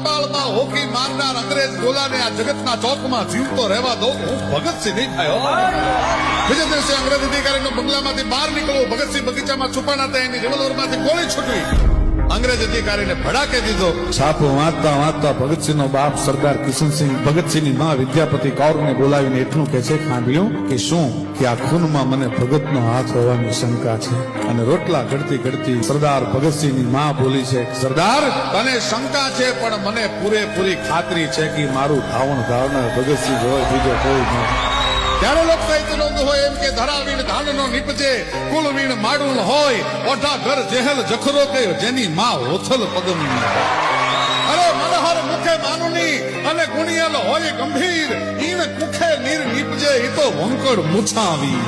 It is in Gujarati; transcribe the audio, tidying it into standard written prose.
કપાળમાં હોકી મારનાર અંગ્રેજ ગોલાને આ જગતના ચોકમાં જીવતો રહેવા દો. હું ભગતસિંહ નહીં થયો. બીજા દિવસે અંગ્રેજ અધિકારીનો બંગલામાંથી બહાર નીકળવું, ભગતસિંહ બગીચામાં છુપાના હતા, એની રિવોલ્વરમાંથી ગોળી છૂટવી. અંગ્રેજ અધિકારીને ભડાકે દીધો. છાપો વાંચતા વાંચતા ભગતસિંહનો બાપ સરદાર કિશનસિંહ ભગતસિંહની માં વિદ્યાપતિ કૌરને બોલાવીને એટલું કહે છે, ખાંભ્યું કે શું કે આ ખૂનમાં મને ભગતનો હાથ હોવાની શંકા છે. અને રોટલા ઘડતી ઘડતી સરદાર ભગતસિંહની માં બોલી છે, સરદાર તને શંકા છે, પણ મને પૂરેપૂરી ખાતરી છે કે મારું ધાવણ ધાવનાર ભગતસિંહ હોય, બીજો કોઈ નહીં. ત્યારે લોક સાહિત્ય નોંધ હોય એમ કે ધરાવીણ ધાનનો નીપજે, કુલવીણ માડુલ હોય, ઓઢા ઘર જેહલ જખરો કે જેની માં ઓથલ પદમ. અરે મનહર મુખે માનુની અને ગુણિયલ હોય ગંભીર, ઈણ કુખે નીર નીપજે ઈ તો વંકડ મુછાવી.